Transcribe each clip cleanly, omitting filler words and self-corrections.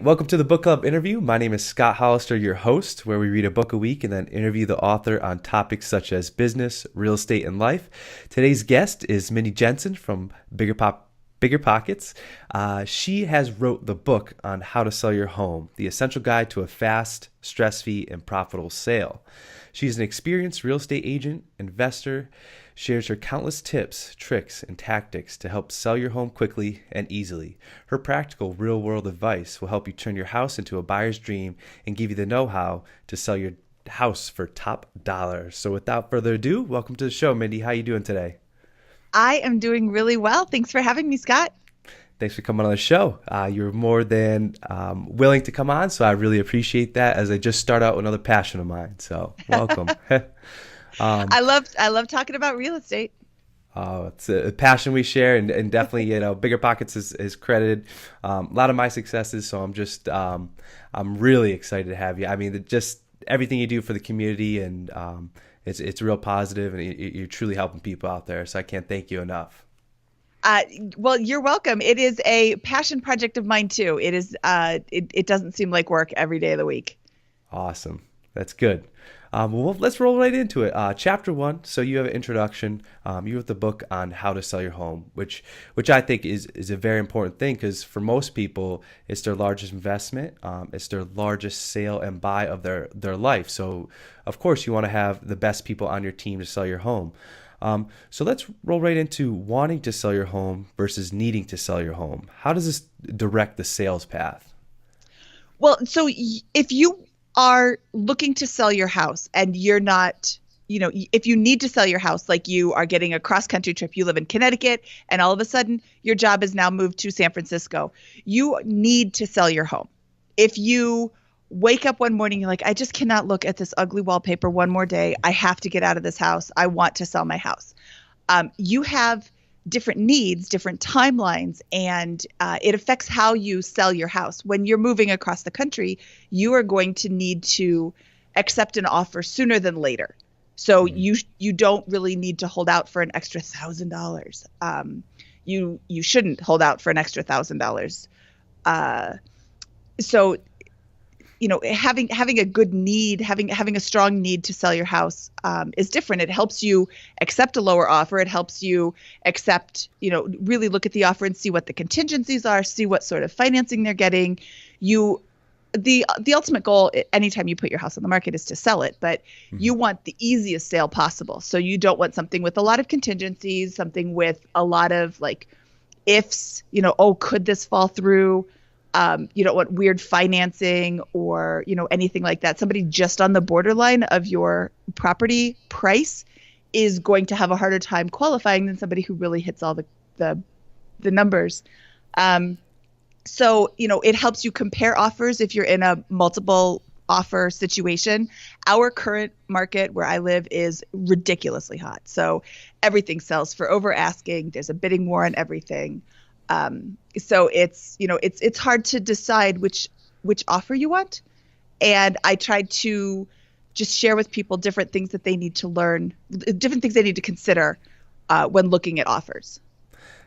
Welcome to the Book Club interview. My name is Scott Hollister, your host, where we read a book a week and then interview the author on topics such as business, real estate, and life. Today's guest is Mindy Jensen from Bigger Pockets. She has wrote the book on how to sell your home, the essential guide to a fast, stress-free, and profitable sale. She's an experienced real estate agent, investor, shares her countless tips, tricks, and tactics to help sell your home quickly and easily. Her practical real-world advice will help you turn your house into a buyer's dream and give you the know-how to sell your house for top dollar. So without further ado, welcome to the show, Mindy. How you doing today? I am doing really well. Thanks for having me, Scott. Thanks for coming on the show. You're more than willing to come on, so I really appreciate that as I just start out with another passion of mine. So welcome. I love talking about real estate. It's a passion we share, and definitely, Bigger Pockets is credited a lot of my successes. So I'm really excited to have you. I mean, just everything you do for the community, and it's real positive, and you're truly helping people out there. So I can't thank you enough. Well, you're welcome. It is a passion project of mine too. It is. It doesn't seem like work every day of the week. Awesome. That's good. Well, let's roll right into it. Chapter 1. So you have an introduction. You wrote the book on how to sell your home, which I think is a very important thing because for most people, it's their largest investment. It's their largest sale and buy of their life. So, of course, you want to have the best people on your team to sell your home. So let's roll right into wanting to sell your home versus needing to sell your home. How does this direct the sales path? Well, so if you are looking to sell your house and you're not, if you need to sell your house, like you are getting a cross-country trip, you live in Connecticut, and all of a sudden your job is now moved to San Francisco, you need to sell your home. If you wake up one morning, you're like, I just cannot look at this ugly wallpaper one more day. I have to get out of this house. I want to sell my house. You have different needs, different timelines, and it affects how you sell your house. When you're moving across the country, you are going to need to accept an offer sooner than later. So you don't really need to hold out for an extra $1,000. You shouldn't hold out for an extra $1,000. So having a good need, having a strong need to sell your house is different. It helps you accept a lower offer. It helps you accept, really look at the offer and see what the contingencies are, see what sort of financing they're getting. The ultimate goal, anytime you put your house on the market, is to sell it, but you want the easiest sale possible. So you don't want something with a lot of contingencies, something with a lot of like ifs, could this fall through? You don't want weird financing or, anything like that. Somebody just on the borderline of your property price is going to have a harder time qualifying than somebody who really hits all the numbers. So, it helps you compare offers if you're in a multiple offer situation. Our current market where I live is ridiculously hot. So everything sells for over asking. There's a bidding war on everything. So it's hard to decide which offer you want. And I tried to just share with people different things that they need to learn, different things they need to consider when looking at offers.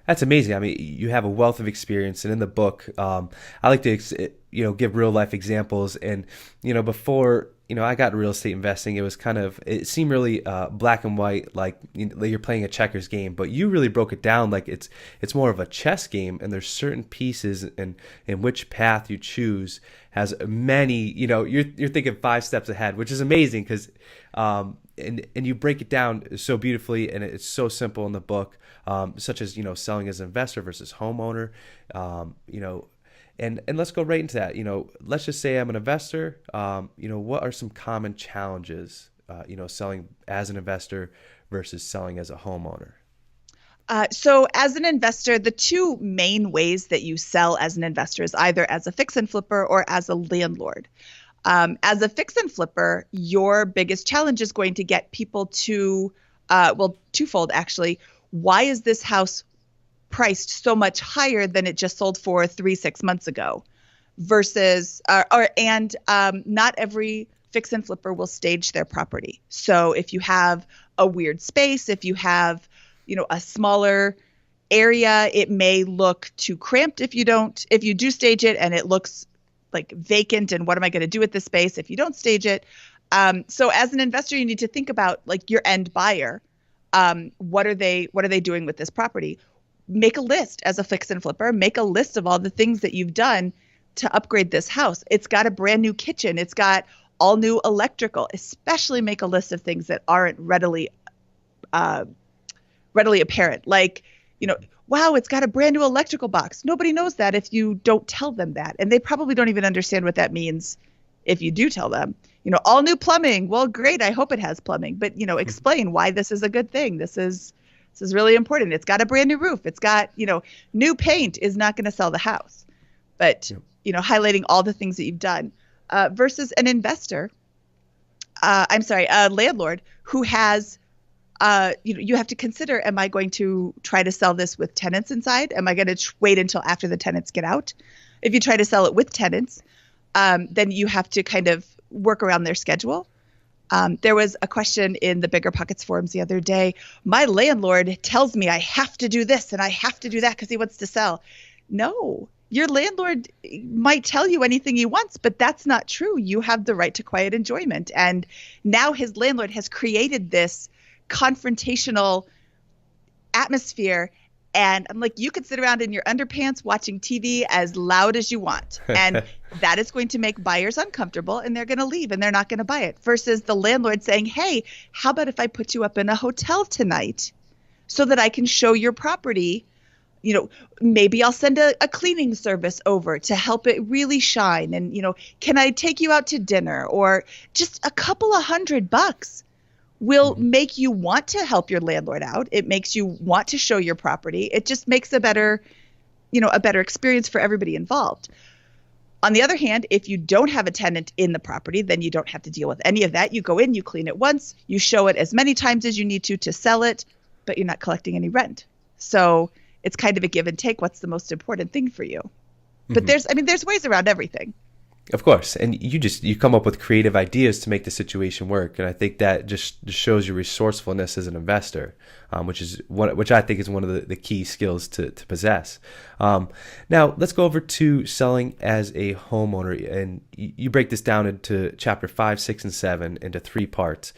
That's amazing. I mean, you have a wealth of experience, and in the book, I like to, give real life examples. And before I got into real estate investing, it seemed really black and white, like you're playing a checkers game. But you really broke it down like it's more of a chess game, and there's certain pieces, and in which path you choose has many. You're thinking 5 steps ahead, which is amazing because. And you break it down so beautifully, and it's so simple in the book, such as selling as an investor versus homeowner, and let's go right into that. Let's just say I'm an investor. What are some common challenges, selling as an investor versus selling as a homeowner? So as an investor, the two main ways that you sell as an investor is either as a fix and flipper or as a landlord. As a fix and flipper, your biggest challenge is going to get people to, twofold actually. Why is this house priced so much higher than it just sold for 6 months ago? Versus, not every fix and flipper will stage their property. So if you have a weird space, if you have, a smaller area, it may look too cramped if you do stage it and it looks like vacant, and what am I going to do with this space if you don't stage it? So as an investor, you need to think about like your end buyer. What are they doing with this property? Make a list as a fix and flipper. Make a list of all the things that you've done to upgrade this house. It's got a brand new kitchen. It's got all new electrical. Especially make a list of things that aren't readily apparent. Like, wow, it's got a brand new electrical box. Nobody knows that if you don't tell them that. And they probably don't even understand what that means if you do tell them. All new plumbing. Well, great. I hope it has plumbing. But, explain why this is a good thing. This is really important. It's got a brand new roof. It's got, new paint is not going to sell the house. But, highlighting all the things that you've done versus an investor, a landlord who has, you have to consider, am I going to try to sell this with tenants inside? Am I going to wait until after the tenants get out? If you try to sell it with tenants, then you have to kind of work around their schedule. There was a question in the Bigger Pockets forums the other day. My landlord tells me I have to do this and I have to do that because he wants to sell. No, your landlord might tell you anything he wants, but that's not true. You have the right to quiet enjoyment. And now his landlord has created this confrontational atmosphere. And I'm like, you could sit around in your underpants watching TV as loud as you want. And that is going to make buyers uncomfortable, and they're going to leave and they're not going to buy it. Versus the landlord saying, hey, how about if I put you up in a hotel tonight so that I can show your property? Maybe I'll send a cleaning service over to help it really shine. And, can I take you out to dinner? Or just a couple of $100 will make you want to help your landlord out. It makes you want to show your property. It just makes a better experience for everybody involved. On the other hand, if you don't have a tenant in the property, then you don't have to deal with any of that. You go in, you clean it once, you show it as many times as you need to sell it, but you're not collecting any rent. So it's kind of a give and take. What's the most important thing for you? But there's ways around everything. Of course. And you come up with creative ideas to make the situation work. And I think that just shows your resourcefulness as an investor, which I think is one of the key skills to possess. Now let's go over to selling as a homeowner. And you break this down into chapter 5, 6, and 7 into 3 parts.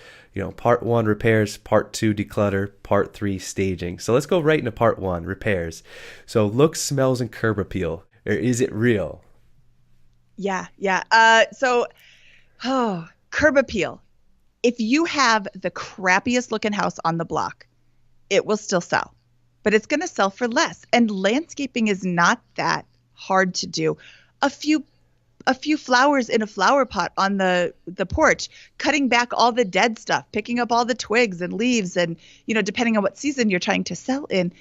Part 1, repairs, part 2, declutter, part 3, staging. So let's go right into part 1, repairs. So looks, smells, and curb appeal. Or is it real? Yeah. Curb appeal. If you have the crappiest looking house on the block, it will still sell, but it's going to sell for less. And landscaping is not that hard to do. A few flowers in a flower pot on the porch, cutting back all the dead stuff, picking up all the twigs and leaves, and depending on what season you're trying to sell in,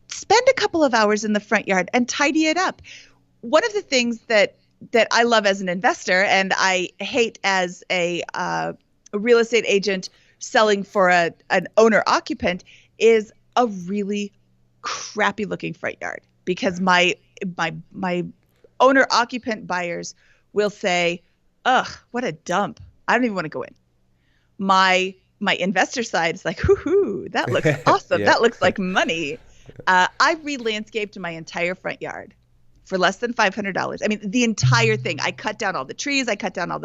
spend a couple of hours in the front yard and tidy it up. One of the things that I love as an investor, and I hate as a real estate agent selling for an owner occupant, is a really crappy looking front yard, because my owner occupant buyers will say, ugh, what a dump. I don't even want to go in. My investor side is like, hoo-hoo, that looks awesome. That looks like money. I re-landscaped my entire front yard for less than $500. I mean, the entire thing. I cut down all the trees. I cut down all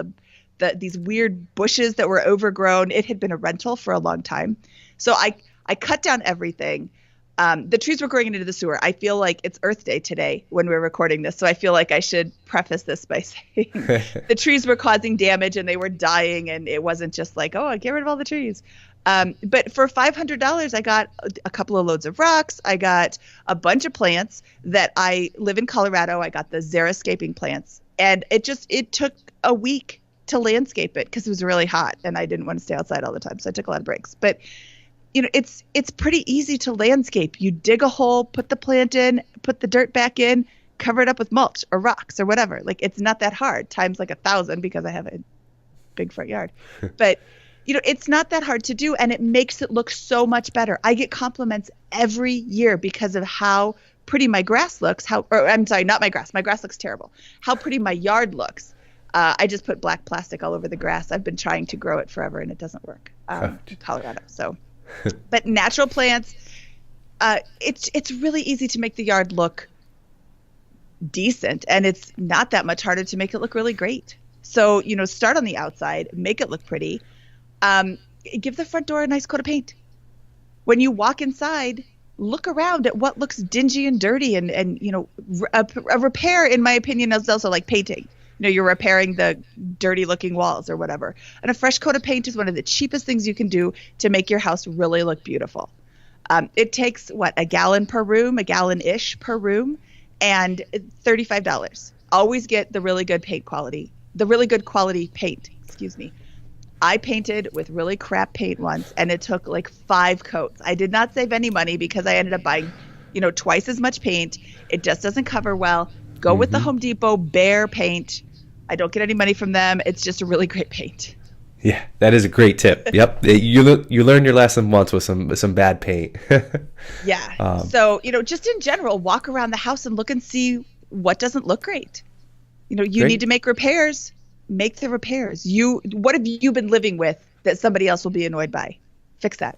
these weird bushes that were overgrown. It had been a rental for a long time. So I cut down everything. The trees were growing into the sewer. I feel like it's Earth Day today when we're recording this. So I feel like I should preface this by saying the trees were causing damage and they were dying. And it wasn't just like, oh, I get rid of all the trees. But for $500, I got a couple of loads of rocks. I got a bunch of plants that I live in Colorado. I got the xeriscaping plants, and it took a week to landscape it because it was really hot and I didn't want to stay outside all the time. So I took a lot of breaks, but it's pretty easy to landscape. You dig a hole, put the plant in, put the dirt back in, cover it up with mulch or rocks or whatever. Like, it's not that hard, times like 1,000 because I have a big front yard, but it's not that hard to do, and it makes it look so much better. I get compliments every year because of how pretty my grass looks. I'm sorry, not my grass. My grass looks terrible. How pretty my yard looks. I just put black plastic all over the grass. I've been trying to grow it forever, and it doesn't work in Colorado. So, but natural plants, it's really easy to make the yard look decent, and it's not that much harder to make it look really great. So, start on the outside, make it look pretty. Give the front door a nice coat of paint. When you walk inside, look around at what looks dingy and dirty, and a repair, in my opinion, is also like painting. You're repairing the dirty looking walls or whatever. And a fresh coat of paint is one of the cheapest things you can do to make your house really look beautiful. It takes a gallon per room, a gallon-ish per room, and $35. Always get the really good quality paint, excuse me. I painted with really crap paint once, and it took like 5 coats. I did not save any money because I ended up buying, twice as much paint. It just doesn't cover well. Go with the Home Depot Bear paint. I don't get any money from them. It's just a really great paint. Yeah, that is a great tip. Yep, you learn your lesson once with some bad paint. Yeah. So just in general, walk around the house and look and see what doesn't look great. You Great. need to make repairs. Make the repairs. What have you been living with that somebody else will be annoyed by? Fix that.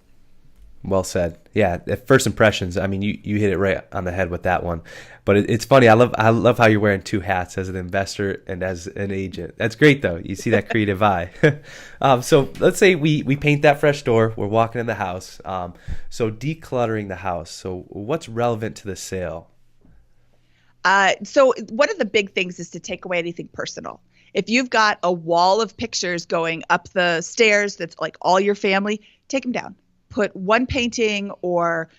Well said. Yeah, at first impressions. I mean, you hit it right on the head with that one. But it's funny. I love how you're wearing 2 hats, as an investor and as an agent. That's great, though. You see that creative eye. So let's say we paint that fresh door. We're walking in the house. So decluttering the house. So what's relevant to the sale? So one of the big things is to take away anything personal. If you've got a wall of pictures going up the stairs that's like all your family, take them down. Put 1 painting or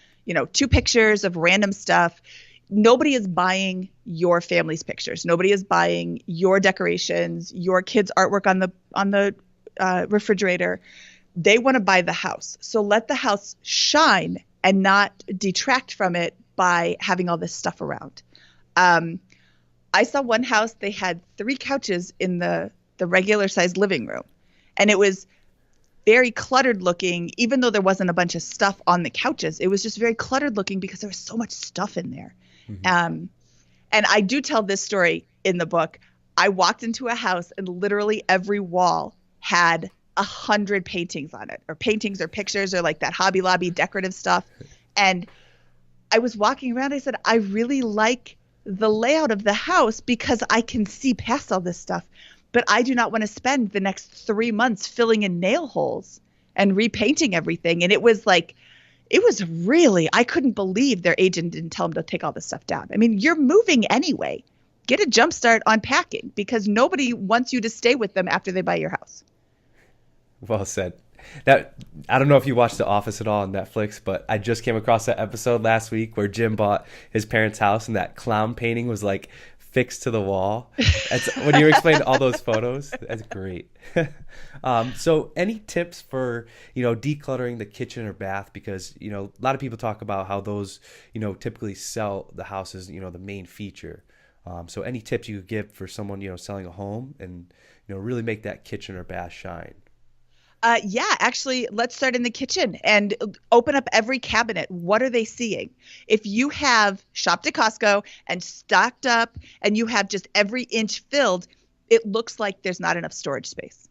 2 pictures of random stuff. Nobody is buying your family's pictures. Nobody is buying your decorations, your kids' artwork on the refrigerator. They want to buy the house. So let the house shine and not detract from it by having all this stuff around. I saw one house, they had 3 couches in the regular sized living room, and it was very cluttered looking. Even though there wasn't a bunch of stuff on the couches, it was just very cluttered looking because there was so much stuff in there. And I do tell this story in the book. I walked into a house and literally every wall had 100 paintings on it, or paintings or pictures or like that Hobby Lobby decorative stuff. And I was walking around. I said, I really like the layout of the house because I can see past all this stuff, but I do not want to spend the next 3 months filling in nail holes and repainting everything. And it was really, I couldn't believe their agent didn't tell them to take all this stuff down. I mean, you're moving anyway. Get a jump start on packing because nobody wants you to stay with them after they buy your house. Well said. That, I don't know if you watched The Office at all on Netflix, but I just came across that episode last week where Jim bought his parents' house and that clown painting was like fixed to the wall. When you explained all those photos, that's great. So any tips for, decluttering the kitchen or bath? Because, a lot of people talk about how those, typically sell the house as, the main feature. So any tips you could give for someone, selling a home and, really make that kitchen or bath shine? Yeah, actually, let's start in the kitchen and open up every cabinet. What are they seeing? If you have shopped at Costco and stocked up and you have just every inch filled, it looks like there's not enough storage space.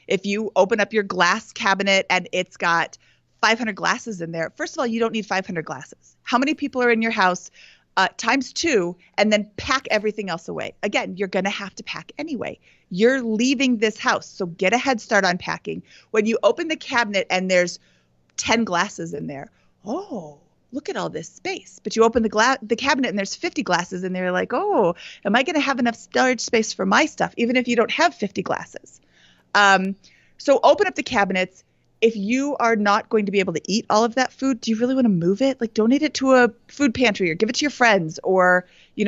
If you open up your glass cabinet and it's got 500 glasses in there, first of all, you don't need 500 glasses. How many people are in your house? Times 2, and then pack everything else away. Again, you're going to have to pack anyway. You're leaving this house, so get a head start on packing. When you open the cabinet and there's 10 glasses in there, oh, look at all this space. But you open the cabinet and there's 50 glasses in there, like, oh, am I going to have enough storage space for my stuff, even if you don't have 50 glasses? So open up the cabinets. If you are not going to be able to eat all of that food, do you really want to move it? Like donate it to a food pantry or give it to your friends or,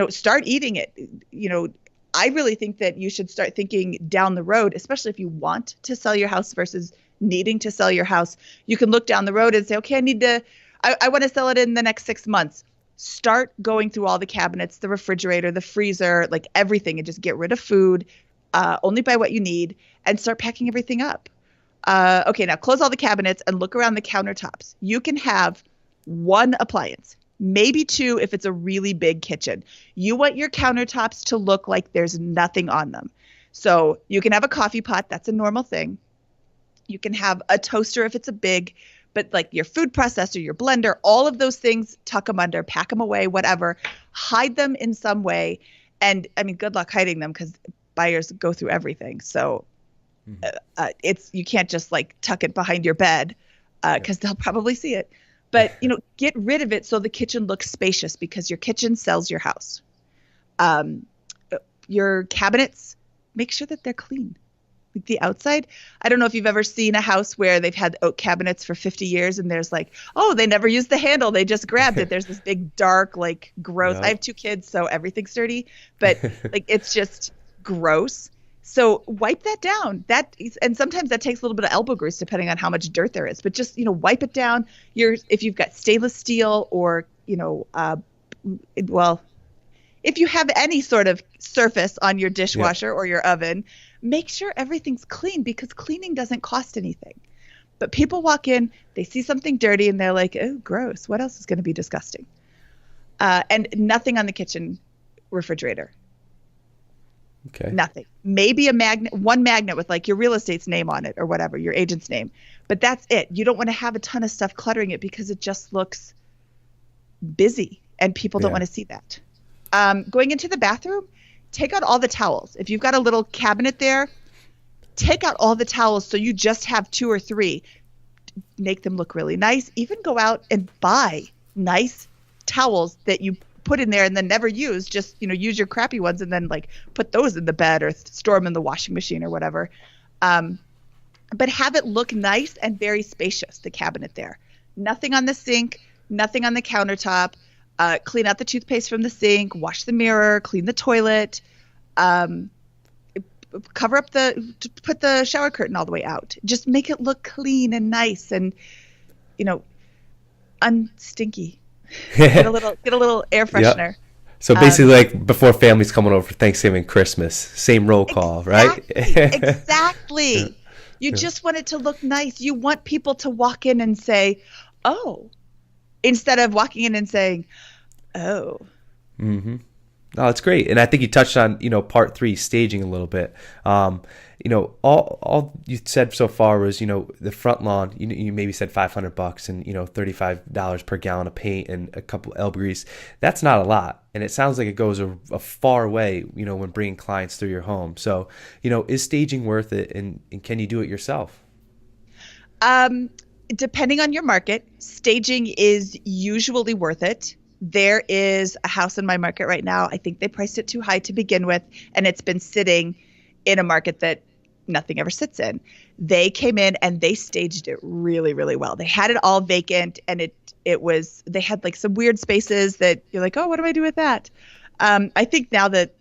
start eating it. I really think that you should start thinking down the road, especially if you want to sell your house versus needing to sell your house. You can look down the road and say, okay, I want to sell it in the next 6 months. Start going through all the cabinets, the refrigerator, the freezer, like everything, and just get rid of food, only buy what you need, and start packing everything up. Okay, now close all the cabinets and look around the countertops. You can have 1 appliance, maybe 2 if it's a really big kitchen. You want your countertops to look like there's nothing on them. So you can have a coffee pot. That's a normal thing. You can have a toaster if it's a big, but like your food processor, your blender, all of those things, tuck them under, pack them away, whatever. Hide them in some way And I mean, good luck hiding them because buyers go through everything. So you can't just like tuck it behind your bed because they'll probably see it. But get rid of it so the kitchen looks spacious because your kitchen sells your house. Your cabinets, make sure that they're clean. Like the outside. I don't know if you've ever seen a house where they've had oak cabinets for 50 years and there's like, oh, they never used the handle. They just grabbed it. There's this big, dark, like gross. I have 2 kids, so everything's dirty, but like it's just gross. So wipe that down. And sometimes that takes a little bit of elbow grease depending on how much dirt there is. But just wipe it down. If you've got stainless steel or if you have any sort of surface on your dishwasher or your oven, make sure everything's clean because cleaning doesn't cost anything. But people walk in, they see something dirty, and they're like, oh, gross. What else is going to be disgusting? And nothing on the kitchen refrigerator. Okay. Nothing. Maybe one magnet with like your real estate's name on it or whatever, your agent's name. But that's it. You don't want to have a ton of stuff cluttering it because it just looks busy and people don't want to see that. Going into the bathroom, take out all the towels. If you've got a little cabinet there, take out all the towels so you just have 2 or 3. Make them look really nice. Even go out and buy nice towels that you put in there and then never use. Just, use your crappy ones and then like put those in the bed or store them in the washing machine or whatever. But have it look nice and very spacious, the cabinet there. Nothing on the sink, nothing on the countertop. Clean out the toothpaste from the sink, wash the mirror, clean the toilet, cover up put the shower curtain all the way out. Just make it look clean and nice and, unstinky. Get a little air freshener. Yep. So basically like before families coming over for Thanksgiving, Christmas, same roll call, right? Exactly. You just want it to look nice. You want people to walk in and say, oh, instead of walking in and saying, oh. Mm-hmm. Oh, that's great. And I think you touched on, part 3, staging a little bit. All you said so far was, the front lawn, you maybe said $500 and, $35 per gallon of paint and a couple elbow grease. That's not a lot. And it sounds like it goes a far way, when bringing clients through your home. So, is staging worth it and can you do it yourself? Depending on your market, staging is usually worth it. There is a house in my market right now. I think they priced it too high to begin with, and it's been sitting in a market that nothing ever sits in. They came in and they staged it really, really well. They had it all vacant, and they had like some weird spaces that you're like, oh, what do I do with that? I think now that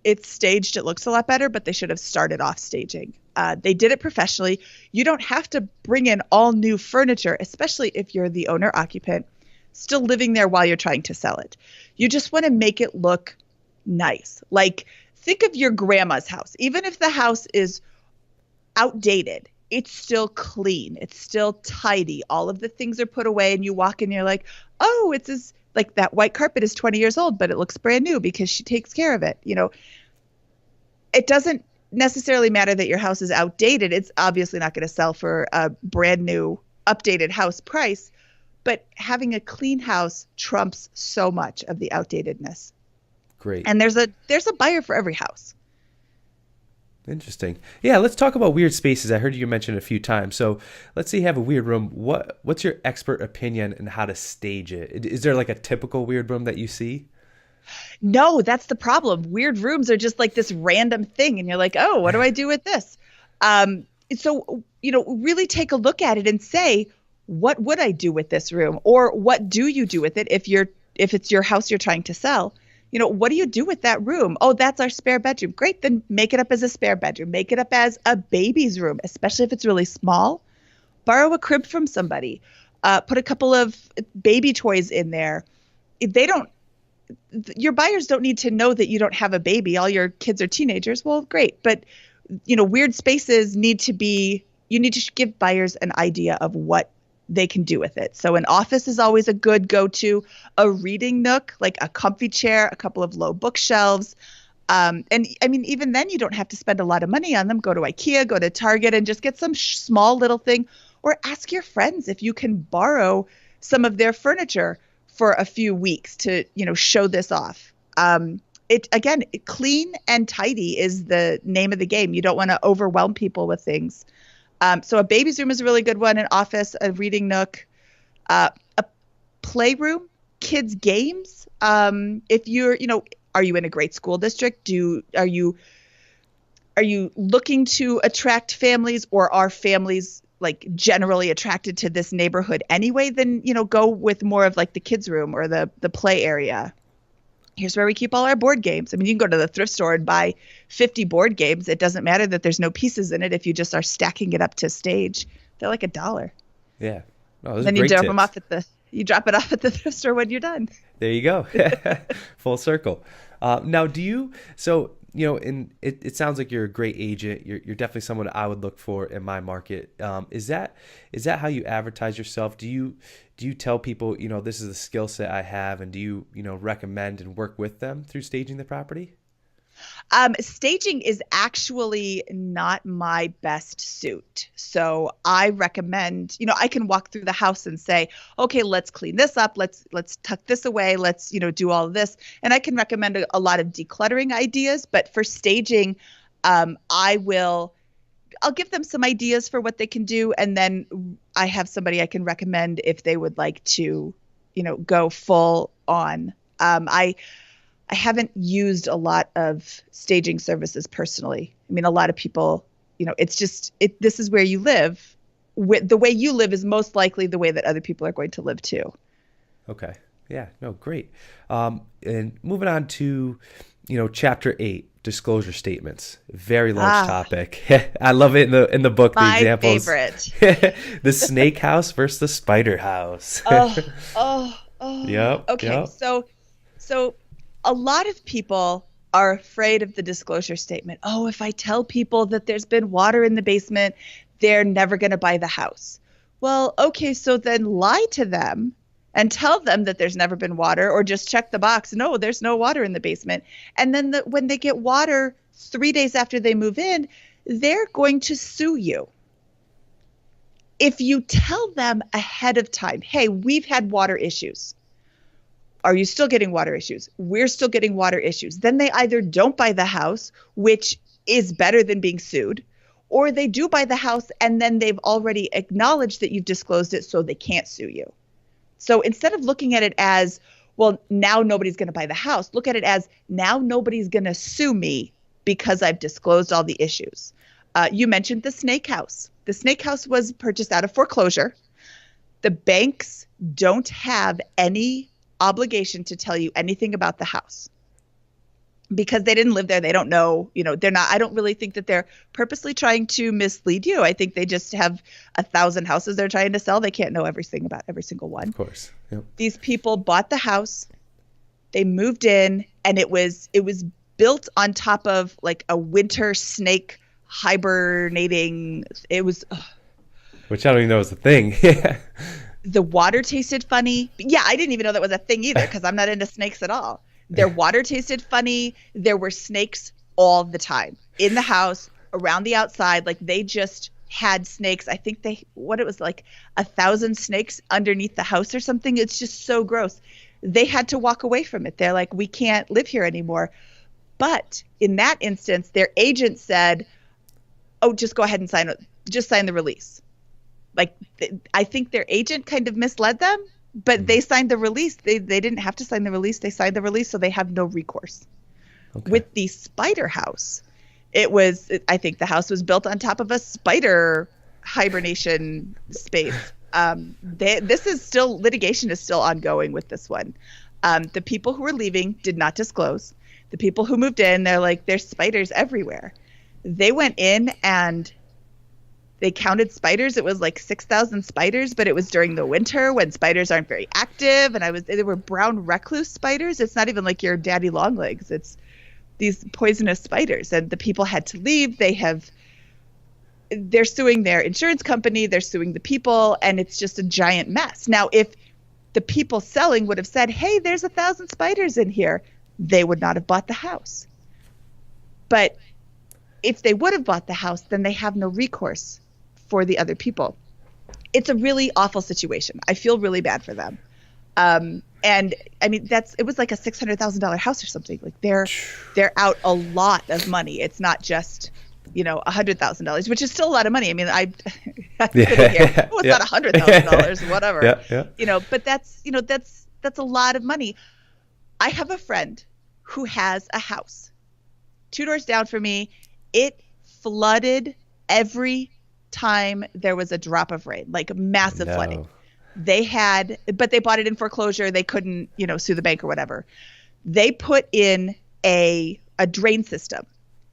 it's staged, it looks a lot better, but they should have started off staging. They did it professionally. You don't have to bring in all new furniture, especially if you're the owner occupant still living there while you're trying to sell it. You just want to make it look nice. Like think of your grandma's house. Even if the house is outdated, it's still clean. It's still tidy. All of the things are put away and you walk in and you're like, oh, like that white carpet is 20 years old, but it looks brand new because she takes care of it. It doesn't necessarily matter that your house is outdated. It's obviously not going to sell for a brand new updated house price, but having a clean house trumps so much of the outdatedness. Great. And there's a buyer for every house. Interesting. Yeah, let's talk about weird spaces. I heard you mention it a few times. So let's say you have a weird room. What's your expert opinion on how to stage it? Is there like a typical weird room that you see? No, that's the problem. Weird rooms are just like this random thing. And you're like, oh, what do I do with this? So, really take a look at it and say, what would I do with this room? Or what do you do with it if it's your house you're trying to sell? What do you do with that room? Oh, that's our spare bedroom. Great. Then make it up as a spare bedroom. Make it up as a baby's room, especially if it's really small. Borrow a crib from somebody. Put a couple of baby toys in there. Your buyers don't need to know that you don't have a baby. All your kids are teenagers. Well, great. But, weird spaces you need to give buyers an idea of what they can do with it. So an office is always a good go-to, a reading nook, like a comfy chair, a couple of low bookshelves. And I mean, even then you don't have to spend a lot of money on them. Go to IKEA, go to Target and just get some small little thing, or ask your friends if you can borrow some of their furniture for a few weeks to, show this off. clean and tidy is the name of the game. You don't want to overwhelm people with things. So a baby's room is a really good one, an office, a reading nook, a playroom, kids' games. If you're, are you in a great school district? Are you looking to attract families, or are families like generally attracted to this neighborhood anyway? Then, go with more of like the kids' room or the play area. Here's where we keep all our board games. I mean, you can go to the thrift store and buy 50 board games. It doesn't matter that there's no pieces in it if you just are stacking it up to stage. They're like $1. Yeah. Oh, those then are great you drop tips. them off you drop it off at the thrift store when you're done. There you go. Full circle. Now, it sounds like you're a great agent. You're definitely someone I would look for in my market. Is that how you advertise yourself? Do you tell people, this is the skill set I have, and do you, recommend and work with them through staging the property? Staging is actually not my best suit. So I recommend, I can walk through the house and say, okay, let's clean this up. Let's tuck this away. Let's, do all of this. And I can recommend a lot of decluttering ideas, but for staging, I'll give them some ideas for what they can do. And then I have somebody I can recommend if they would like to, go full on. I haven't used a lot of staging services personally. I mean, a lot of people, it's just, this is where you live. The way you live is most likely the way that other people are going to live too. Okay. Yeah, no, great. And moving on to, chapter 8, disclosure statements. Very large topic. I love it in the book. The examples. My favorite. The snake house versus the spider house. Oh. Yep. Okay. Yep. So a lot of people are afraid of the disclosure statement. Oh, if I tell people that there's been water in the basement, they're never going to buy the house. Well, okay, so then lie to them and tell them that there's never been water, or just check the box. No, there's no water in the basement. And then when they get water 3 days after they move in, they're going to sue you. If you tell them ahead of time, hey, we've had water issues. Are you still getting water issues? We're still getting water issues. Then they either don't buy the house, which is better than being sued, or they do buy the house and then they've already acknowledged that you've disclosed it, so they can't sue you. So instead of looking at it as, well, now nobody's going to buy the house, look at it as, now nobody's going to sue me because I've disclosed all the issues. You mentioned the snake house. The snake house was purchased out of foreclosure. The banks don't have any obligation to tell you anything about the house because they didn't live there. They don't know, they're not, I don't really think that they're purposely trying to mislead you. I think they just have 1,000 houses they're trying to sell. They can't know everything about every single one. Of course. Yep. These people bought the house, they moved in, and it was built on top of like a winter snake hibernating. It was, which I don't even know is a thing. The water tasted funny. Yeah, I didn't even know that was a thing either because I'm not into snakes at all. Their water tasted funny. There were snakes all the time in the house, around the outside. Like they just had snakes. I think it was like 1,000 snakes underneath the house or something. It's just so gross. They had to walk away from it. They're like, we can't live here anymore. But in that instance, their agent said, oh, just go ahead and sign the release. Like, I think their agent kind of misled them, but they signed the release. They didn't have to sign the release. They signed the release, so they have no recourse. Okay. With the spider house, I think the house was built on top of a spider hibernation space. Litigation is still ongoing with this one. The people who were leaving did not disclose. The people who moved in, they're like, there's spiders everywhere. They went in and they counted spiders. It was like 6,000 spiders, but it was during the winter when spiders aren't very active. And they were brown recluse spiders. It's not even like your daddy long legs. It's these poisonous spiders. And the people had to leave. They're suing their insurance company. They're suing the people. And it's just a giant mess. Now, if the people selling would have said, hey, there's 1,000 spiders in here, they would not have bought the house. But if they would have bought the house, then they have no recourse for the other people. It's a really awful situation. I feel really bad for them. And And I mean, it was like a $600,000 house or something. Like they're out a lot of money. It's not just, $100,000, which is still a lot of money. I mean, I'm sitting here. Oh, it's not $100,000, whatever. But that's a lot of money. I have a friend who has a house 2 doors down from me. It flooded every time there was a drop of rain, like massive flooding. But they bought it in foreclosure. They couldn't, sue the bank or whatever. They put in a drain system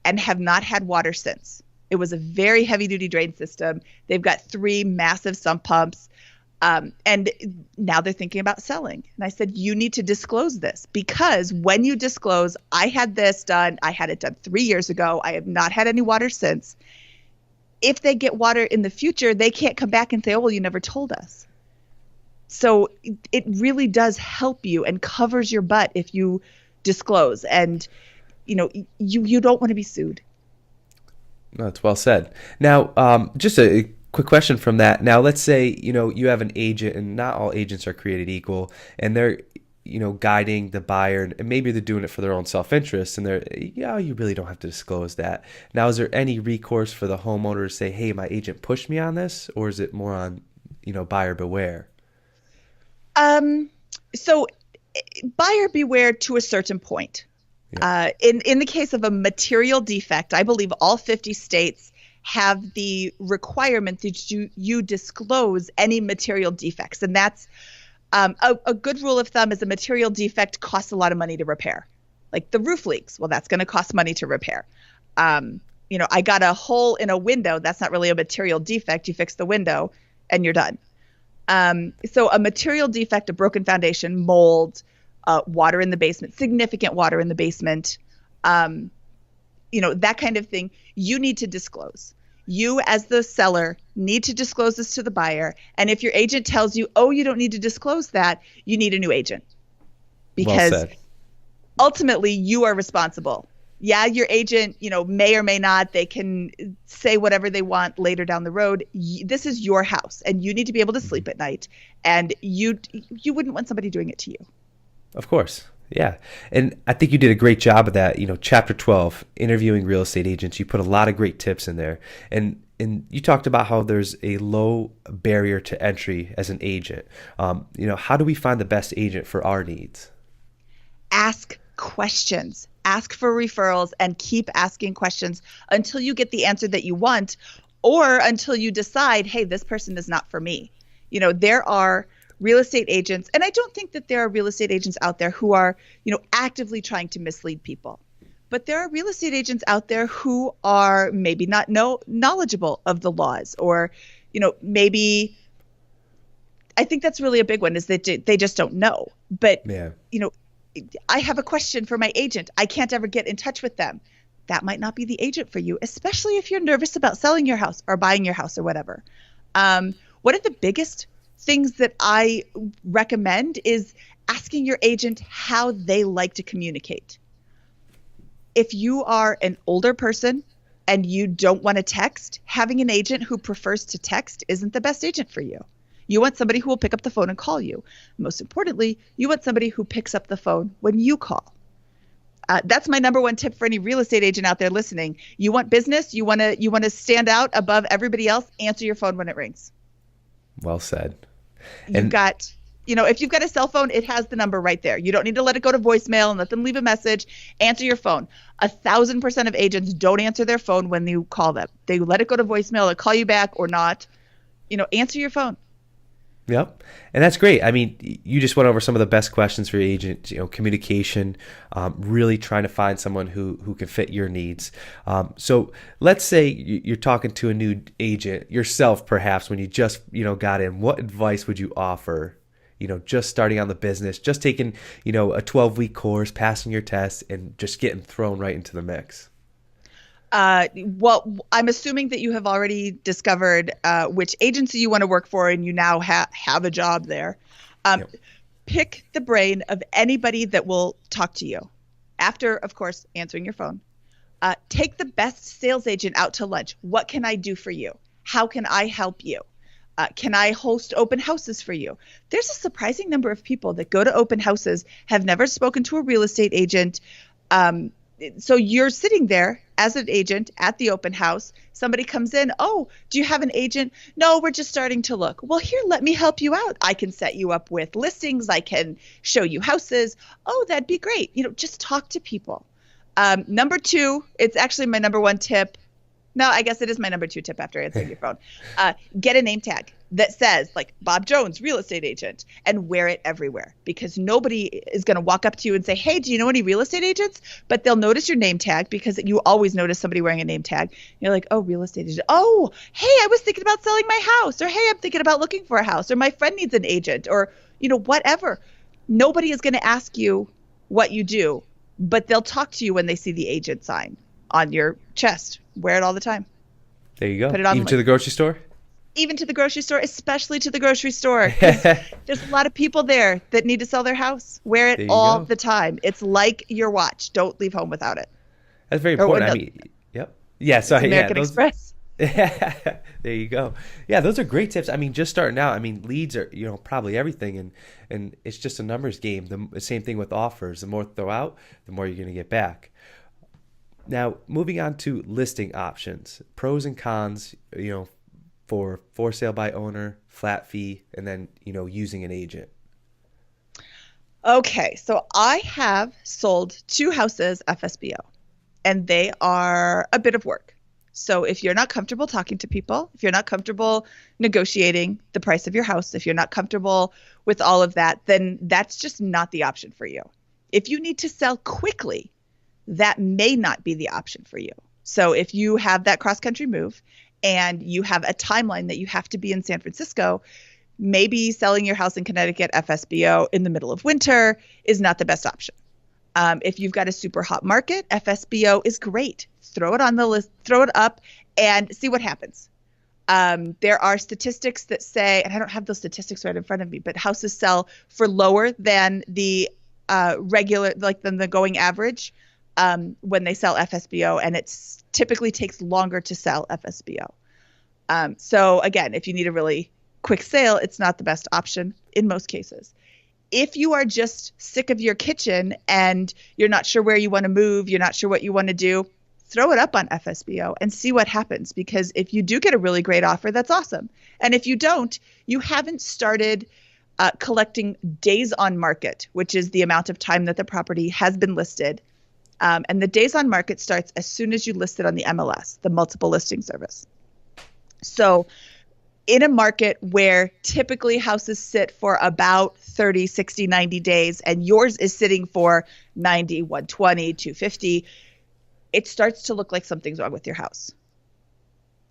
and have not had water since. It was a very heavy duty drain system. They've got 3 massive sump pumps. And now they're thinking about selling. And I said, you need to disclose this, because when you disclose, I had this done. I had it done 3 years ago. I have not had any water since. If they get water in the future, they can't come back and say, oh, well, you never told us. So it really does help you and covers your butt if you disclose. And, you don't want to be sued. No, that's well said. Now, just a quick question from that. Now, let's say, you have an agent, and not all agents are created equal, and they're, guiding the buyer, and maybe they're doing it for their own self-interest, and you really don't have to disclose that. Now, is there any recourse for the homeowner to say, hey, my agent pushed me on this, or is it more on, buyer beware? So buyer beware to a certain point. Yeah. In the case of a material defect, I believe all 50 states have the requirement that you disclose any material defects. And that's a good rule of thumb is a material defect costs a lot of money to repair. Like the roof leaks. Well, that's going to cost money to repair. I got a hole in a window. That's not really a material defect. You fix the window and you're done. So a material defect, a broken foundation, mold, water in the basement, significant water in the basement, that kind of thing, you need to disclose. You as the seller need to disclose this to the buyer. And if your agent tells you, oh, you don't need to disclose that, you need a new agent. Because ultimately you are responsible. Yeah, your agent, may or may not, they can say whatever they want later down the road. This is your house and you need to be able to sleep at night. And you wouldn't want somebody doing it to you. Of course. Yeah. And I think you did a great job of that. Chapter 12, interviewing real estate agents, you put a lot of great tips in there. And you talked about how there's a low barrier to entry as an agent. How do we find the best agent for our needs? Ask questions. Ask for referrals and keep asking questions until you get the answer that you want, or until you decide, hey, this person is not for me. There are real estate agents, and I don't think that there are real estate agents out there who are, actively trying to mislead people. But there are real estate agents out there who are maybe not knowledgeable of the laws, or, maybe I think that's really a big one, is that they just don't know. But, I have a question for my agent. I can't ever get in touch with them. That might not be the agent for you, especially if you're nervous about selling your house or buying your house or whatever. One of the biggest things that I recommend is asking your agent how they like to communicate. If you are an older person and you don't want to text, having an agent who prefers to text isn't the best agent for you. You want somebody who will pick up the phone and call you. Most importantly, you want somebody who picks up the phone when you call. That's my number one tip for any real estate agent out there listening. You want business, you want to stand out above everybody else, answer your phone when it rings. Well said. If you've got a cell phone, it has the number right there. You don't need to let it go to voicemail and let them leave a message. Answer your phone. 1,000% of agents don't answer their phone when you call them. They let it go to voicemail, they'll call you back or not. Answer your phone. Yep. And that's great. I mean, you just went over some of the best questions for your agent, communication, really trying to find someone who can fit your needs. So let's say you're talking to a new agent yourself, perhaps when you just, got in. What advice would you offer, just starting on the business, just taking, a 12-week course, passing your test, and just getting thrown right into the mix? Well, I'm assuming that you have already discovered which agency you want to work for, and you now have a job there. Yep. Pick the brain of anybody that will talk to you. After, of course, answering your phone. Take the best sales agent out to lunch. What can I do for you? How can I help you? Can I host open houses for you? There's a surprising number of people that go to open houses, have never spoken to a real estate agent. So you're sitting there as an agent at the open house. Somebody comes in. Oh, do you have an agent? No, we're just starting to look. Well, here, let me help you out. I can set you up with listings. I can show you houses. Oh, that'd be great. Just talk to people. Number 2, it's actually my number 1 tip. No, I guess it is my number 2 tip after answering your phone. Get a name tag that says like Bob Jones, real estate agent, and wear it everywhere, because nobody is going to walk up to you and say, hey, do you know any real estate agents? But they'll notice your name tag, because you always notice somebody wearing a name tag. You're like, oh, real estate agent. Oh, hey, I was thinking about selling my house, or hey, I'm thinking about looking for a house, or my friend needs an agent, or, whatever. Nobody is going to ask you what you do, but they'll talk to you when they see the agent sign on your chest. Wear it all the time. There you go. Put it on, even to the grocery store? Even to the grocery store, especially to the grocery store. 'Cause there's a lot of people there that need to sell their house. Wear it all the time. It's like your watch. Don't leave home without it. That's very important. Yep. Yeah, sorry. American Express. There you go. Yeah, those are great tips. Just starting out, leads are, probably everything. And it's just a numbers game. The same thing with offers. The more throw out, the more you're going to get back. Now, moving on to listing options, pros and cons, for sale by owner, flat fee, and then, using an agent. Okay, so I have sold 2 houses FSBO, and they are a bit of work. So if you're not comfortable talking to people, if you're not comfortable negotiating the price of your house, if you're not comfortable with all of that, then that's just not the option for you. If you need to sell quickly, that may not be the option for you. So if you have that cross-country move and you have a timeline that you have to be in San Francisco, maybe selling your house in Connecticut FSBO in the middle of winter is not the best option. If you've got a super hot market, FSBO is great. Throw it on the list, throw it up, and see what happens. There are statistics that say, and I don't have those statistics right in front of me, but houses sell for lower than the regular, like than the going average when they sell FSBO, and it typically takes longer to sell FSBO. So again, if you need a really quick sale, it's not the best option in most cases. If you are just sick of your kitchen and you're not sure where you want to move, you're not sure what you want to do, throw it up on FSBO and see what happens. Because if you do get a really great offer, that's awesome. And if you don't, you haven't started collecting days on market, which is the amount of time that the property has been listed. And the days on market starts as soon as you list it on the MLS, the multiple listing service. So in a market where typically houses sit for about 30, 60, 90 days, and yours is sitting for 90, 120, 250, it starts to look like something's wrong with your house.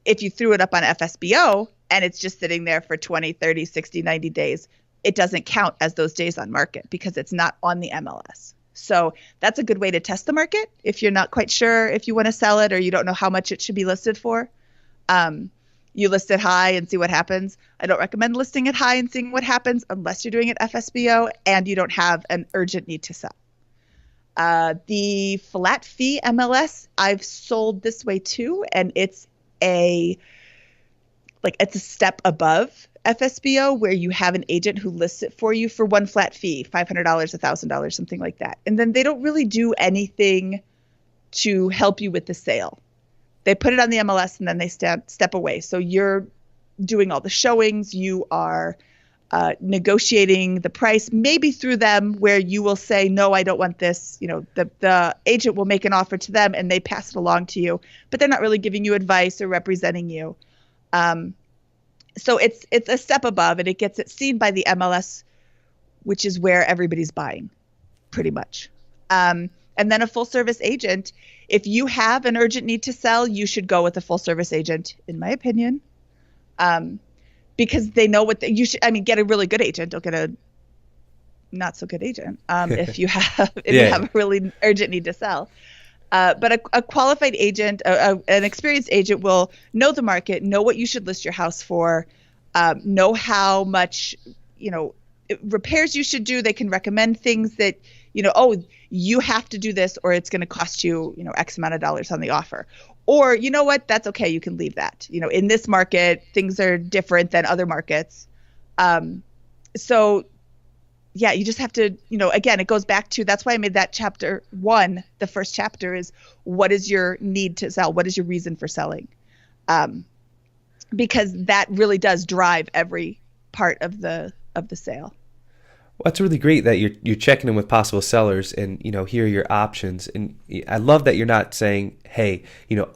If you threw it up on FSBO and it's just sitting there for 20, 30, 60, 90 days, it doesn't count as those days on market because it's not on the MLS. So that's a good way to test the market if you're not quite sure if you want to sell it or you don't know how much it should be listed for. You list it high and see what happens. I don't recommend listing it high and seeing what happens unless you're doing it FSBO and you don't have an urgent need to sell. The flat fee MLS, I've sold this way too, and it's a step above FSBO where you have an agent who lists it for you for one flat fee, $500, $1,000, something like that. And then they don't really do anything to help you with the sale. They put it on the MLS and then they step away. So you're doing all the showings. You are negotiating the price, maybe through them where you will say, no, I don't want this. The agent will make an offer to them and they pass it along to you, but they're not really giving you advice or representing you. So it's a step above and it gets it seen by the MLS, which is where everybody's buying pretty much. And then a full service agent, if you have an urgent need to sell, you should go with a full service agent, in my opinion, because they know what you should. I mean, get a really good agent. Don't get a not so good agent if you have you have a really urgent need to sell. But a qualified agent, an experienced agent will know the market, know what you should list your house for, know how much repairs you should do. They can recommend things that you have to do this or it's going to cost you X amount of dollars on the offer. Or, you know what, that's okay. You can leave that. In this market, things are different than other markets. So yeah, you just have to, again, it goes back to, that's why I made that chapter 1. The first chapter is, what is your need to sell? What is your reason for selling? Because that really does drive every part of the sale. Well, it's really great that you're checking in with possible sellers and, here are your options. And I love that you're not saying, hey,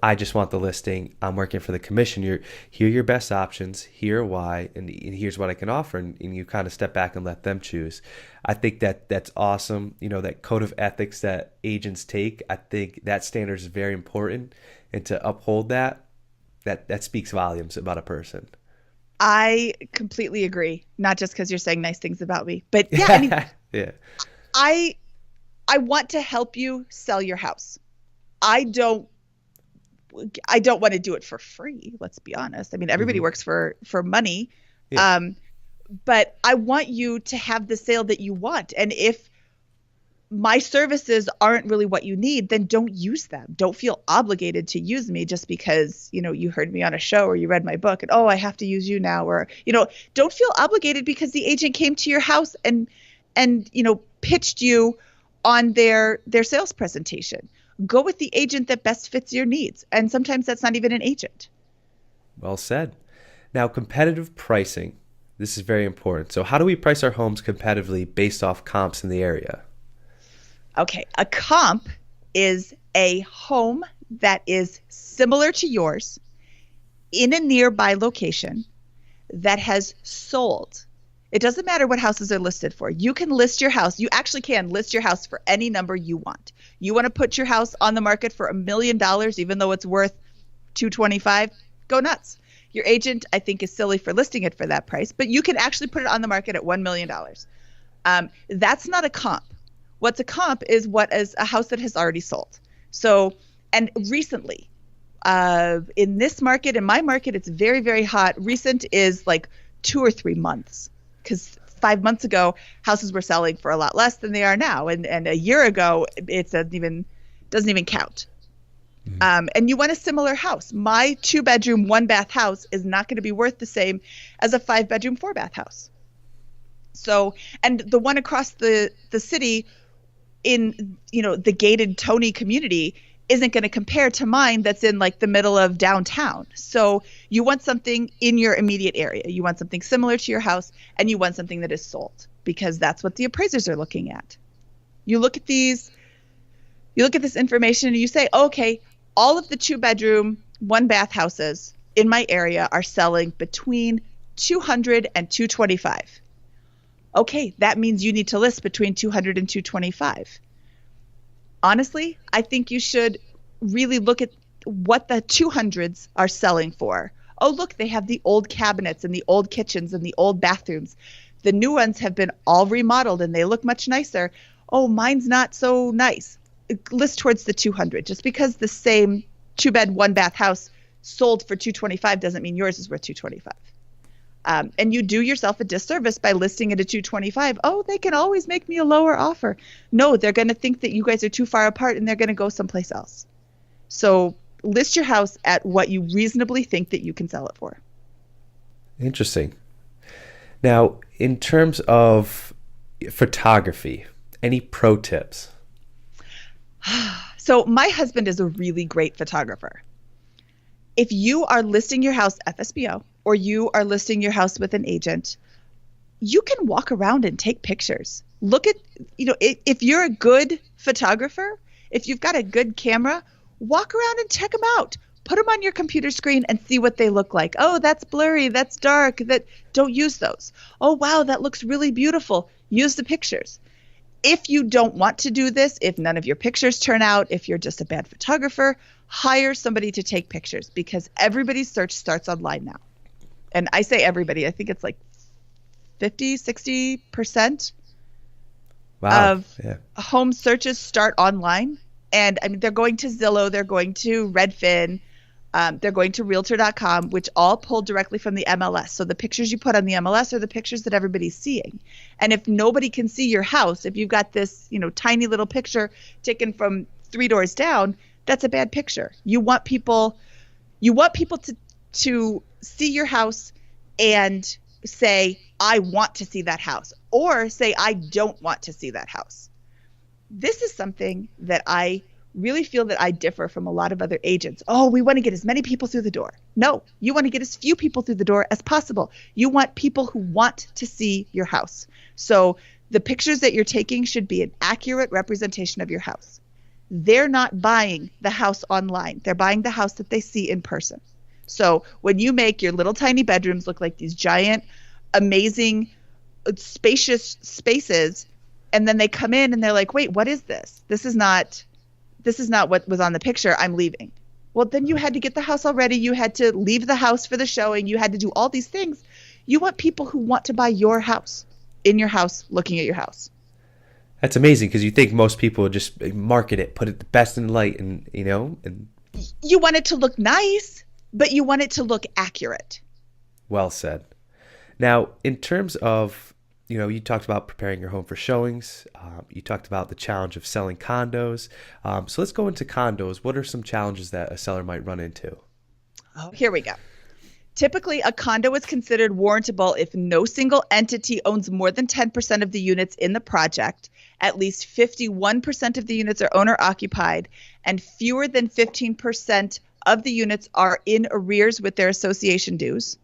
I just want the listing. I'm working for the commission. Here are your best options. Here are why. And here's what I can offer. And you kind of step back and let them choose. I think that's awesome. That code of ethics that agents take, I think that standard is very important. And to uphold that speaks volumes about a person. I completely agree. Not just because you're saying nice things about me, but yeah, I mean, yeah. I want to help you sell your house. I don't want to do it for free. Let's be honest. I mean, everybody works for money. Yeah. But I want you to have the sale that you want. And if my services aren't really what you need, then don't use them. Don't feel obligated to use me just because, you heard me on a show or you read my book and, oh, I have to use you now. Or, don't feel obligated because the agent came to your house and pitched you on their sales presentation. Go with the agent that best fits your needs. And sometimes that's not even an agent. Well said. Now, competitive pricing. This is very important. So how do we price our homes competitively based off comps in the area? Okay, a comp is a home that is similar to yours in a nearby location that has sold. It doesn't matter what houses are listed for. You can list your house. You actually can list your house for any number you want. You want to put your house on the market for $1 million, even though it's worth $225, go nuts. Your agent, I think, is silly for listing it for that price, but you can actually put it on the market at $1 million. That's not a comp. What's a comp is what is a house that has already sold. So, and recently, in this market, in my market, it's very, very hot. Recent is like 2 or 3 months, because 5 months ago, houses were selling for a lot less than they are now. And a year ago, it doesn't even count. Mm-hmm. And you want a similar house. My 2-bedroom, 1-bath house is not going to be worth the same as a 5-bedroom, 4-bath house. So, and the one across the city in, the gated Tony community isn't going to compare to mine that's in like the middle of downtown. So you want something in your immediate area. You want something similar to your house, and you want something that is sold, because that's what the appraisers are looking at. You look at this information and you say, okay, all of the 2-bedroom, 1-bath houses in my area are selling between $200 and $225. Okay, that means you need to list between $200 and $225. Honestly, I think you should really look at what the 200s are selling for. Oh, look, they have the old cabinets and the old kitchens and the old bathrooms. The new ones have been all remodeled and they look much nicer. Oh, mine's not so nice. List towards the 200. Just because the same 2-bed, 1-bath house sold for $225 doesn't mean yours is worth $225. And you do yourself a disservice by listing it at $225. Oh, they can always make me a lower offer. No, they're going to think that you guys are too far apart and they're going to go someplace else. So list your house at what you reasonably think that you can sell it for. Interesting. Now, in terms of photography, any pro tips? So my husband is a really great photographer. If you are listing your house FSBO, or you are listing your house with an agent, you can walk around and take pictures. Look at, if you're a good photographer, if you've got a good camera, walk around and check them out. Put them on your computer screen and see what they look like. Oh, that's blurry, that's dark, don't use those. Oh, wow, that looks really beautiful. Use the pictures. If you don't want to do this, if none of your pictures turn out, if you're just a bad photographer, hire somebody to take pictures, because everybody's search starts online now. And I say everybody, I think it's like 50, 60% of home searches start online. And I mean, they're going to Zillow, they're going to Redfin, they're going to Realtor.com, which all pull directly from the MLS. So the pictures you put on the MLS are the pictures that everybody's seeing. And if nobody can see your house, if you've got this, tiny little picture taken from 3 doors down, That's a bad picture. You want people to see your house and say, I want to see that house, or say, I don't want to see that house. This is something that I really feel that I differ from a lot of other agents. Oh, we want to get as many people through the door. No, you want to get as few people through the door as possible. You want people who want to see your house. So the pictures that you're taking should be an accurate representation of your house. They're not buying the house online. They're buying the house that they see in person. So when you make your little tiny bedrooms look like these giant, amazing, spacious spaces, and then they come in and they're like, wait, what is this? This is not what was on the picture. I'm leaving. Well, then you had to get the house already. You had to leave the house for the showing. You had to do all these things. You want people who want to buy your house, in your house, looking at your house. That's amazing, because you think most people would just market it, put it the best in light, and and you want it to look nice, but you want it to look accurate. well said. Now, in terms of, you talked about preparing your home for showings. You talked about the challenge of selling condos. So let's go into condos. What are some challenges that a seller might run into? Oh, here we go. Typically, a condo is considered warrantable if no single entity owns more than 10% of the units in the project, at least 51% of the units are owner-occupied, and fewer than 15% of the units are in arrears with their association dues,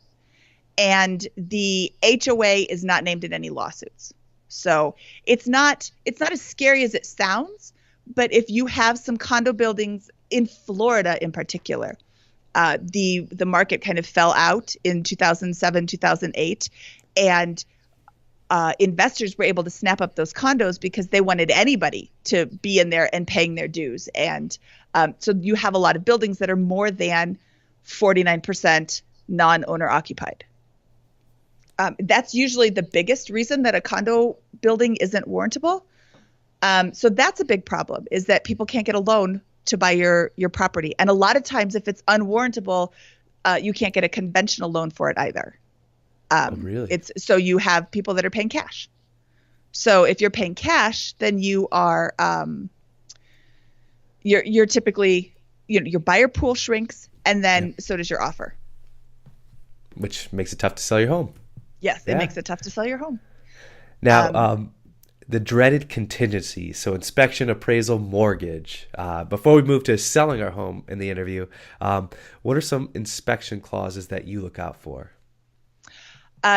and the HOA is not named in any lawsuits. So it's not as scary as it sounds, but if you have some condo buildings in Florida in particular, the market kind of fell out in 2007, 2008, and investors were able to snap up those condos because they wanted anybody to be in there and paying their dues. And so you have a lot of buildings that are more than 49% non-owner occupied. That's usually the biggest reason that a condo building isn't warrantable. So that's a big problem, is that people can't get a loan to buy your property. And a lot of times, if it's unwarrantable, you can't get a conventional loan for it either. Oh, really? So you have people that are paying cash. So if you're paying cash, then you are you're typically, your buyer pool shrinks, and then so does your offer. Which makes it tough to sell your home. Yes, it makes it tough to sell your home. Now, the dreaded contingency, so inspection, appraisal, mortgage. Before we move to selling our home in the interview, what are some inspection clauses that you look out for?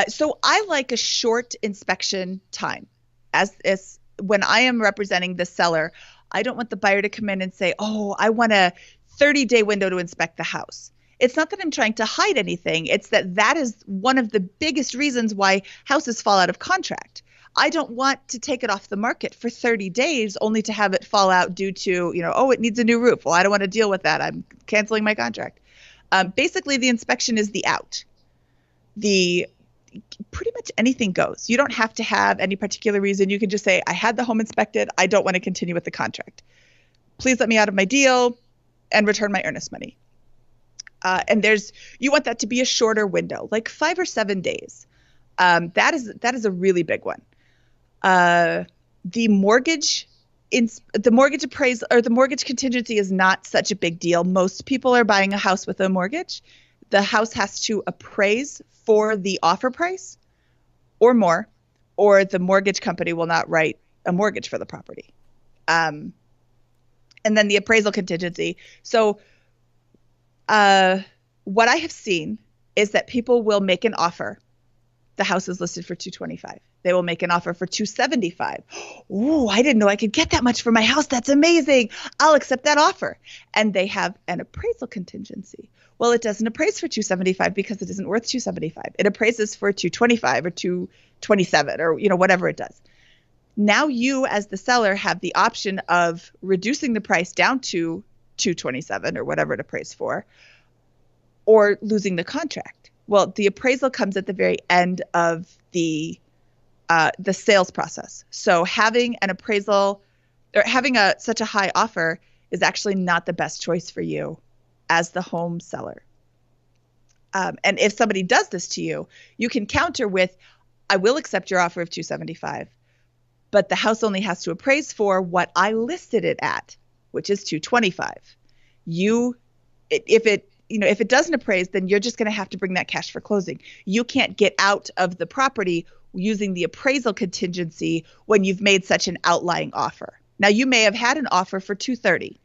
So I like a short inspection time. As when I am representing the seller, I don't want the buyer to come in and say, oh, I want a 30-day window to inspect the house. It's not that I'm trying to hide anything. It's that is one of the biggest reasons why houses fall out of contract. I don't want to take it off the market for 30 days only to have it fall out due to, it needs a new roof. Well, I don't want to deal with that. I'm canceling my contract. Basically, the inspection is the out. Pretty much anything goes. You don't have to have any particular reason. You can just say, I had the home inspected. I don't want to continue with the contract. Please let me out of my deal and return my earnest money. And you want that to be a shorter window, like 5 or 7 days. That is a really big one. The mortgage appraisal or the mortgage contingency is not such a big deal. Most people are buying a house with a mortgage. The house has to appraise for the offer price or more, or the mortgage company will not write a mortgage for the property. And then the appraisal contingency. So what I have seen is that people will make an offer. The house is listed for $225,000. They will make an offer for $275,000. Ooh, I didn't know I could get that much for my house. That's amazing. I'll accept that offer. And they have an appraisal contingency. Well, it doesn't appraise for $275,000 because it isn't worth $275,000. It appraises for $225,000 or $227,000 or whatever it does. Now you, as the seller, have the option of reducing the price down to $227,000 or whatever it appraised for, or losing the contract. Well, the appraisal comes at the very end of the sales process. So having an appraisal or having such a high offer is actually not the best choice for you as the home seller. And if somebody does this to you, you can counter with, I will accept your offer of $275,000, but the house only has to appraise for what I listed it at, which is $225,000. you, if it doesn't appraise, then you're just going to have to bring that cash for closing. You can't get out of the property using the appraisal contingency when you've made such an outlying offer. Now, you may have had an offer for 230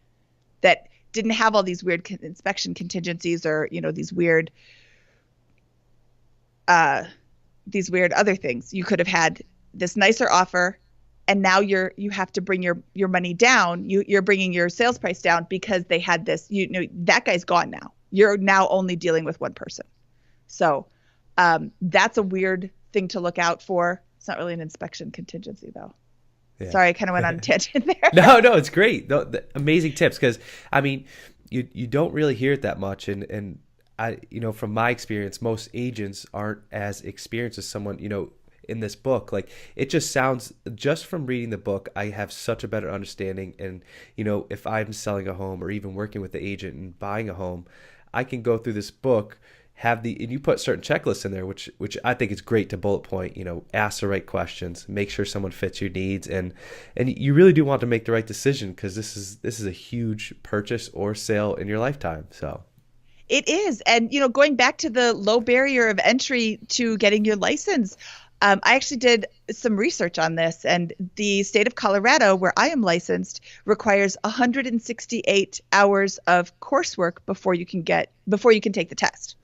that didn't have all these weird inspection contingencies or, these weird other things. You could have had this nicer offer, and now you have to bring your money down. You're bringing your sales price down because they had this. That guy's gone now. You're now only dealing with one person. So that's a weird thing to look out for. It's not really an inspection contingency, though. Yeah. Sorry, I kind of went on a tangent there. No, it's great. Amazing tips, because you don't really hear it that much, and I, from my experience, most agents aren't as experienced as someone, in this book. Like, it just sounds, just from reading the book, I have such a better understanding. And, if I'm selling a home or even working with the agent and buying a home, I can go through this book, and you put certain checklists in there, which I think is great to bullet point, ask the right questions, make sure someone fits your needs. And you really do want to make the right decision, because this is a huge purchase or sale in your lifetime. So. It is. And, going back to the low barrier of entry to getting your license, I actually did some research on this, and the state of Colorado, where I am licensed, requires 168 hours of coursework before you can take the test.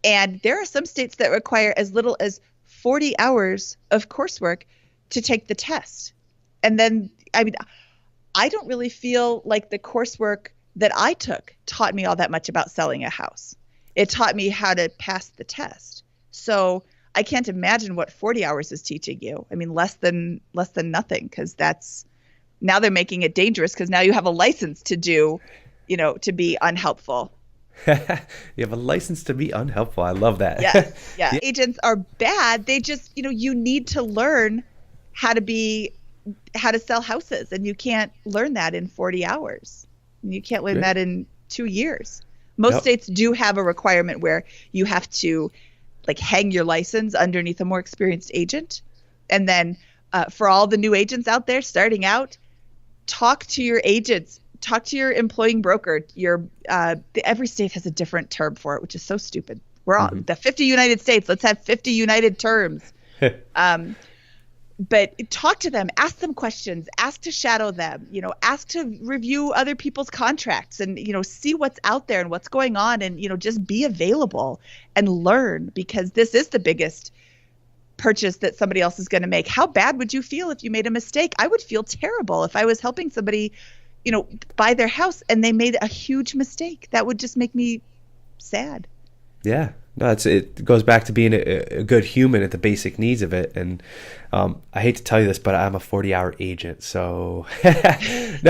And there are some states that require as little as 40 hours of coursework to take the test. And then, I don't really feel like the coursework that I took taught me all that much about selling a house. It taught me how to pass the test. So I can't imagine what 40 hours is teaching you. Less than nothing, because now they're making it dangerous, because now you have a license to do, to be unhelpful. You have a license to be unhelpful. I love that. Yeah. Agents are bad. They just, you need to learn how to sell houses, and you can't learn that in 40 hours. You can't learn that in 2 years. Most states do have a requirement where you have to hang your license underneath a more experienced agent. And then for all the new agents out there starting out, talk to your agents, talk to your employing broker. Every state has a different term for it, which is so stupid. We're all the 50 United States. Let's have 50 United terms. But talk to them, ask them questions, ask to shadow them, ask to review other people's contracts, and, see what's out there and what's going on, and, just be available and learn, because this is the biggest purchase that somebody else is going to make. How bad would you feel if you made a mistake? I would feel terrible if I was helping somebody, buy their house and they made a huge mistake. That would just make me sad. Yeah. No, it goes back to being a good human at the basic needs of it. And I hate to tell you this, but I'm a 40-hour agent. So let's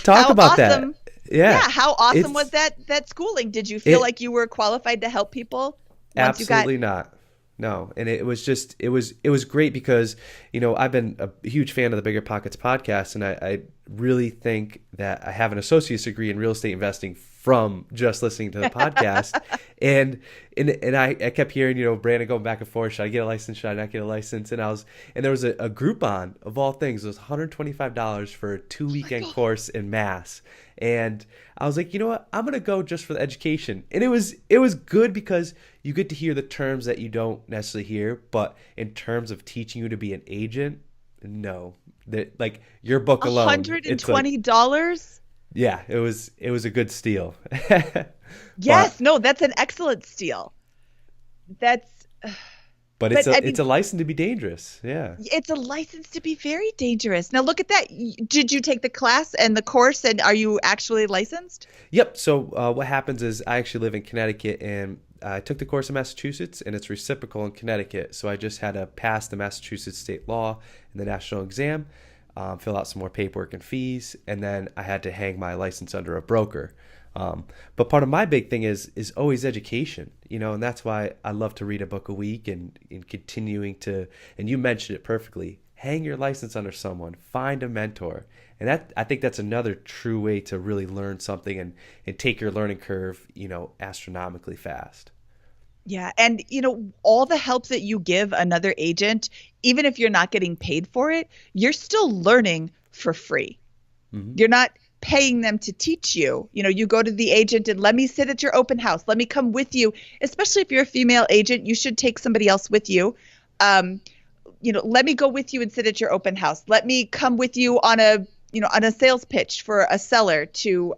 talk about that. Yeah. How awesome was that schooling? Did you feel like you were qualified to help people? Absolutely not. No. And it was great, because, I've been a huge fan of the Bigger Pockets podcast, and I really think that I have an associate's degree in real estate investing from just listening to the podcast. and I kept hearing, Brandon going back and forth, should I get a license? Should I not get a license? And there was a Groupon, of all things. It was $125 for a 2-weekend course in Mass. And I was like, you know what? I'm going to go just for the education. And it was good, because you get to hear the terms that you don't necessarily hear, but in terms of teaching you to be an agent, no. Your book alone. $120? Yeah, it was a good steal. Yes, no, that's an excellent steal. But it's a license to be dangerous. Yeah. It's a license to be very dangerous. Now look at that. Did you take the class and the course, and are you actually licensed? Yep. So what happens is, I actually live in Connecticut, and I took the course in Massachusetts, and it's reciprocal in Connecticut. So I just had to pass the Massachusetts state law and the national exam, fill out some more paperwork and fees, and then I had to hang my license under a broker. But part of my big thing is always education, and that's why I love to read a book a week, and continuing to, and you mentioned it perfectly, hang your license under someone, find a mentor. And I think that's another true way to really learn something and take your learning curve, astronomically fast. Yeah. And, all the help that you give another agent, even if you're not getting paid for it, you're still learning for free. Mm-hmm. You're not paying them to teach you. You go to the agent and let me sit at your open house. Let me come with you. Especially if you're a female agent, you should take somebody else with you. Let me go with you and sit at your open house. Let me come with you on a sales pitch for a seller to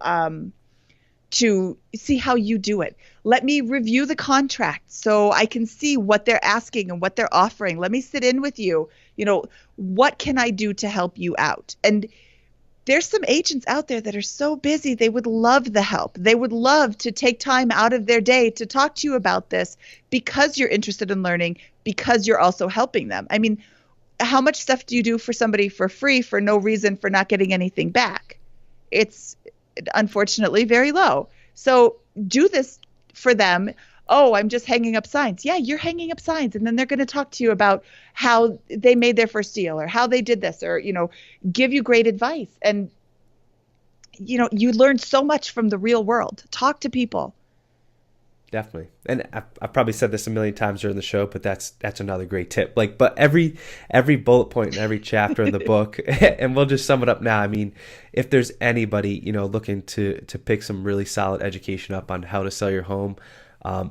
see how you do it. Let me review the contract so I can see what they're asking and what they're offering. Let me sit in with you. What can I do to help you out? And there's some agents out there that are so busy. They would love the help. They would love to take time out of their day to talk to you about this because you're interested in learning, because you're also helping them. I mean, how much stuff do you do for somebody for free for no reason, for not getting anything back? It's unfortunately very low. So do this for them. Oh, I'm just hanging up signs. Yeah, you're hanging up signs. And then they're going to talk to you about how they made their first deal or how they did this or, give you great advice. And, you learn so much from the real world. Talk to people. Definitely. And I've probably said this a million times during the show, but that's another great tip. But every bullet point in every chapter of the book, and we'll just sum it up now. I mean, if there's anybody, looking to pick some really solid education up on how to sell your home,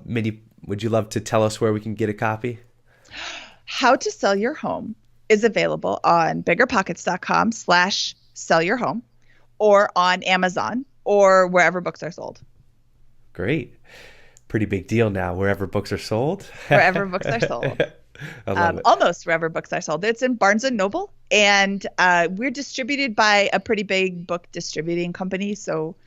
Mindy, would you love to tell us where we can get a copy? How to Sell Your Home is available on biggerpockets.com/sellyourhome or on Amazon or wherever books are sold. Great. Pretty big deal now, wherever books are sold. Wherever books are sold. I love it. Almost wherever books are sold. It's in Barnes & Noble, and we're distributed by a pretty big book distributing company, so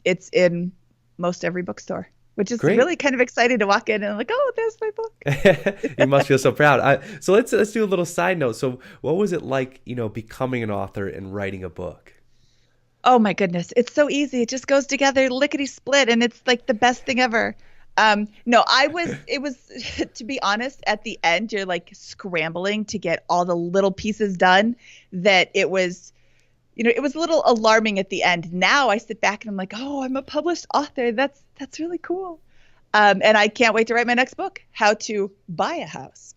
it's in most every bookstore, which is really kind of exciting to walk in and like, oh, there's my book. You must feel so proud. So let's do a little side note. So what was it like, becoming an author and writing a book? Oh my goodness. It's so easy. It just goes together lickety split. And it's like the best thing ever. It was, to be honest, at the end, you're like scrambling to get all the little pieces done that it was, it was a little alarming at the end. Now I sit back and I'm like, oh, I'm a published author. That's really cool. And I can't wait to write my next book, How to Buy a House.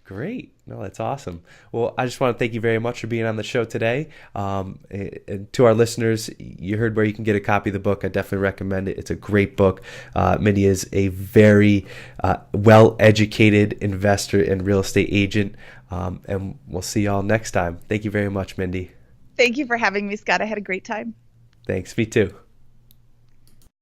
Great. No, that's awesome. Well, I just want to thank you very much for being on the show today. And to our listeners, you heard where you can get a copy of the book. I definitely recommend it. It's a great book. Mindy is a very well-educated investor and real estate agent. And we'll see y'all next time. Thank you very much, Mindy. Thank you for having me, Scott. I had a great time. Thanks. Me too.